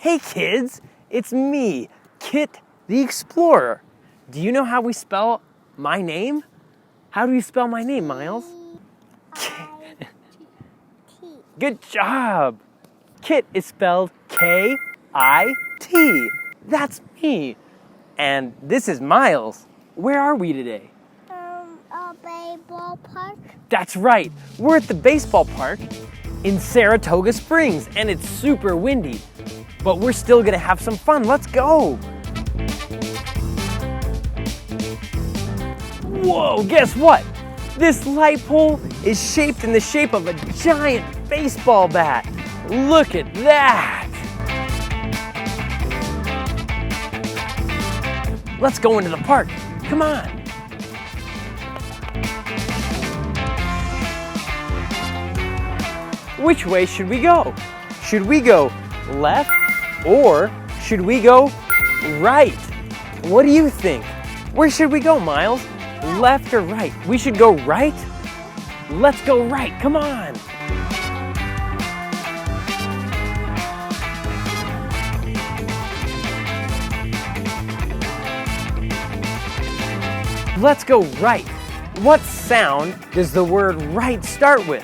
Hey kids, it's me, Kit the Explorer. Do you know how we spell my name? How do you spell my name, Miles? Good job. Kit is spelled K-I-T. That's me. And this is Miles. Where are we today? A baseball park. That's right. We're at the baseball park in Saratoga Springs, and it's super windy. But we're still gonna have some fun. Let's go. Whoa, guess what? This light pole is shaped in the shape of a giant baseball bat. Look at that. Let's go into the park. Come on. Which way should we go? Should we go left or should we go right? What do you think? Where should we go, Miles? Left or right? We should go right? Let's go right, come on. Let's go right. What sound does the word right start with?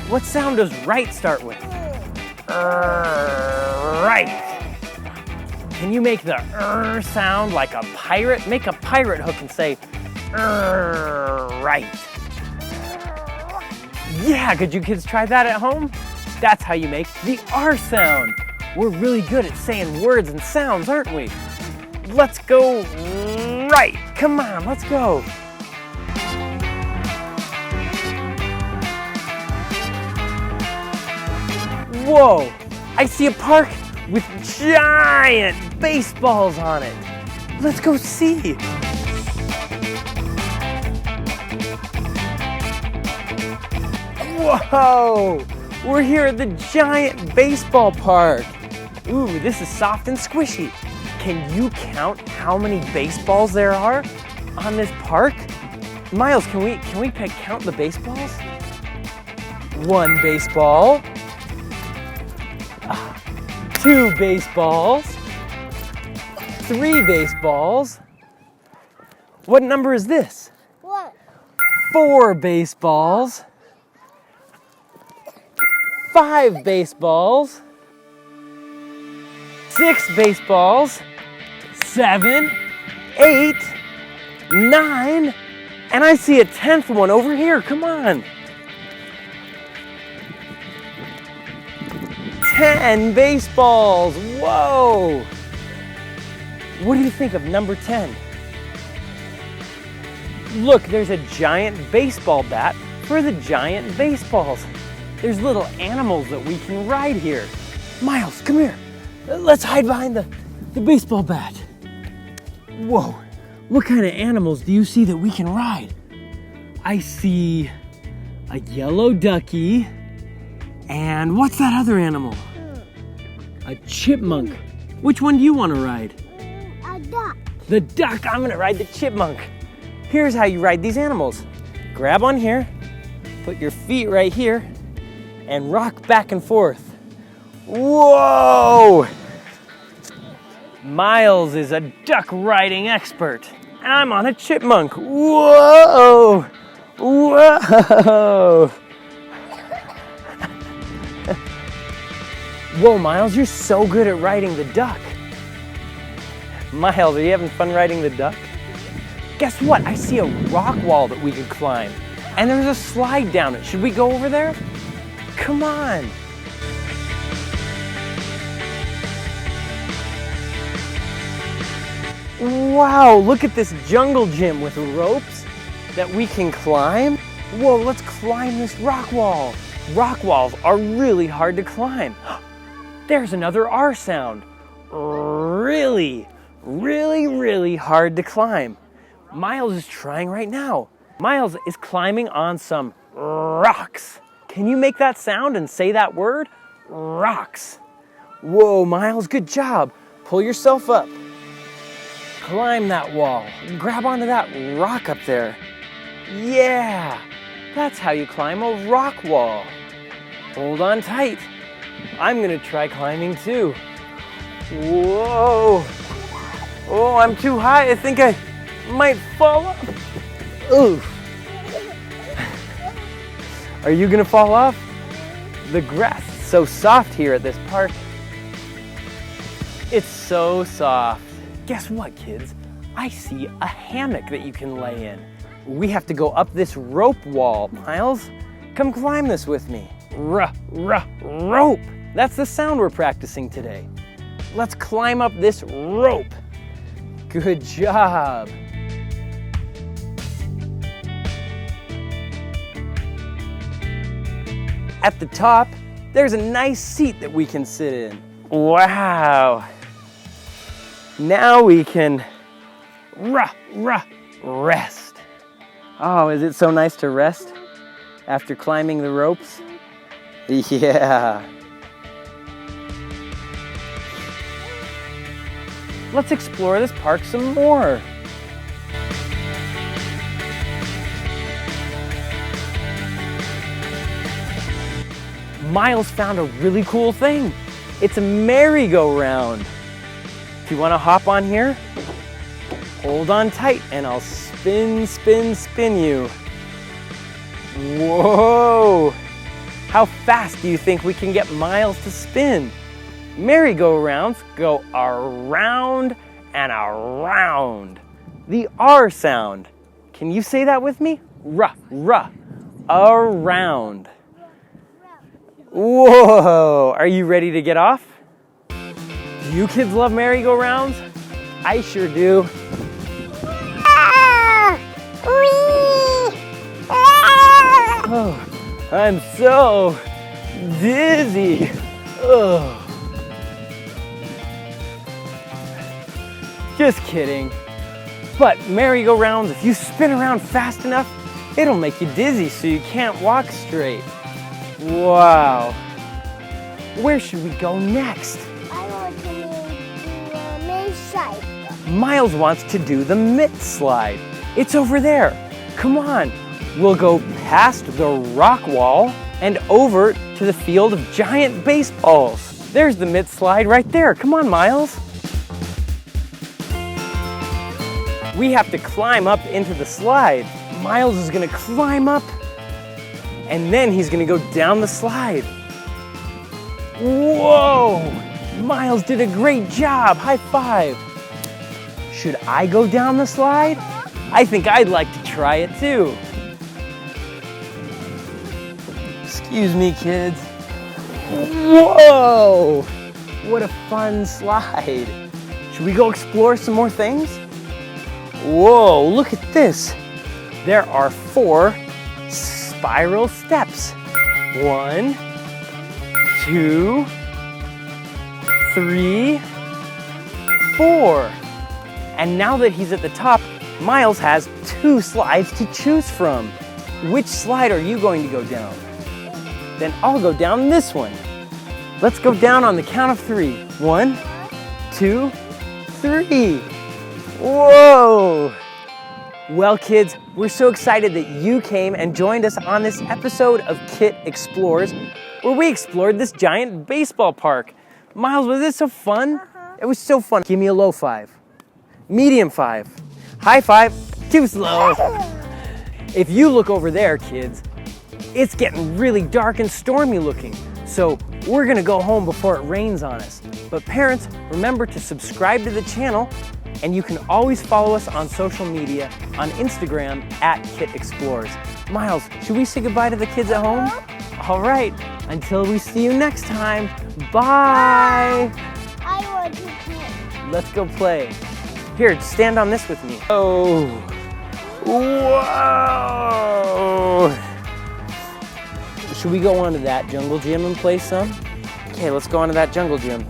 What sound does right start with? Right. Can you make the sound like a pirate? Make a pirate hook and say, right. Yeah, could you kids try that at home? That's how you make the R sound. We're really good at saying words and sounds, aren't we? Let's go right. Come on, let's go. Whoa, I see a park with giant baseballs on it. Let's go see. Whoa, we're here at the giant baseball park. Ooh, this is soft and squishy. Can you count how many baseballs there are on this park? Miles, can we count the baseballs? 1 baseball. 2 baseballs. 3 baseballs. What number is this? 1. 4 baseballs. 5 baseballs. 6 baseballs. 7, 8, 9, and I see a 10th one over here. Come on. 10 baseballs. Whoa. What do you think of number 10? Look, there's a giant baseball bat for the giant baseballs. There's little animals that we can ride here. Miles, come here. Let's hide behind the baseball bat. Whoa, what kind of animals do you see that we can ride? I see a yellow ducky, and what's that other animal? A chipmunk. Which one do you want to ride? A duck. The duck. I'm gonna ride the chipmunk. Here's how you ride these animals. Grab on here, put your feet right here, and rock back and forth. Whoa! Miles is a duck riding expert, and I'm on a chipmunk. Whoa! Whoa! Whoa, Miles, you're so good at riding the duck. Miles, are you having fun riding the duck? Guess what? I see a rock wall that we could climb, and there's a slide down it. Should we go over there? Come on. Wow, look at this jungle gym with ropes that we can climb. Whoa, let's climb this rock wall. Rock walls are really hard to climb. There's another R sound. Really, really, really hard to climb. Miles is trying right now. Miles is climbing on some rocks. Can you make that sound and say that word? Rocks. Whoa, Miles, good job. Pull yourself up. Climb that wall. Grab onto that rock up there. Yeah, that's how you climb a rock wall. Hold on tight. I'm gonna try climbing too. Whoa. Oh, I'm too high. I think I might fall off. Ooh. Are you gonna fall off? The grass is so soft here at this park. It's so soft. Guess what, kids? I see a hammock that you can lay in. We have to go up this rope wall. Miles, come climb this with me. Rope. That's the sound we're practicing today. Let's climb up this rope. Good job. At the top, there's a nice seat that we can sit in. Wow. Now we can rest. Oh, is it so nice to rest after climbing the ropes? Yeah. Let's explore this park some more. Miles found a really cool thing. It's a merry-go-round. Do you want to hop on here? Hold on tight and I'll spin you. Whoa! How fast do you think we can get Miles to spin? Merry-go-rounds go around and around. The R sound. Can you say that with me? Around. Whoa! Are you ready to get off? Do you kids love merry-go-rounds? I sure do. Oh, I'm so dizzy. Oh. Just kidding. But merry-go-rounds, if you spin around fast enough, it'll make you dizzy so you can't walk straight. Wow. Where should we go next? I want to do the main slide. Miles wants to do the mitt slide. It's over there. Come on. We'll go past the rock wall and over to the field of giant baseballs. There's the mitt slide right there. Come on, Miles. We have to climb up into the slide. Miles is gonna climb up and then he's gonna go down the slide. Whoa! Miles did a great job. High five. Should I go down the slide? I think I'd like to try it too. Excuse me, kids. Whoa! What a fun slide. Should we go explore some more things? Whoa, look at this. There are 4 spiral steps. 1, 2, 3, 4. And now that he's at the top, Miles has 2 slides to choose from. Which slide are you going to go down? Then I'll go down this one. Let's go down on the count of 3. 1, 2, 3. Whoa! Well, kids, we're so excited that you came and joined us on this episode of Kit Explores, where we explored this giant baseball park. Miles, was this so fun? It was so fun. Give me a low 5. Medium 5. High 5. Too slow. If you look over there, kids, it's getting really dark and stormy looking. So we're gonna go home before it rains on us. But parents, remember to subscribe to the channel, and you can always follow us on social media on Instagram at KitExplores. Miles, should we say goodbye to the kids at home? All right, until we see you next time, bye. I want to play. Let's go play. Here, stand on this with me. Oh, whoa. Should we go on to that jungle gym and play some? Okay, let's go on to that jungle gym.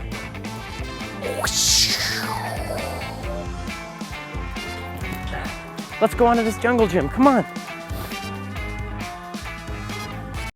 Let's go on to this jungle gym, come on.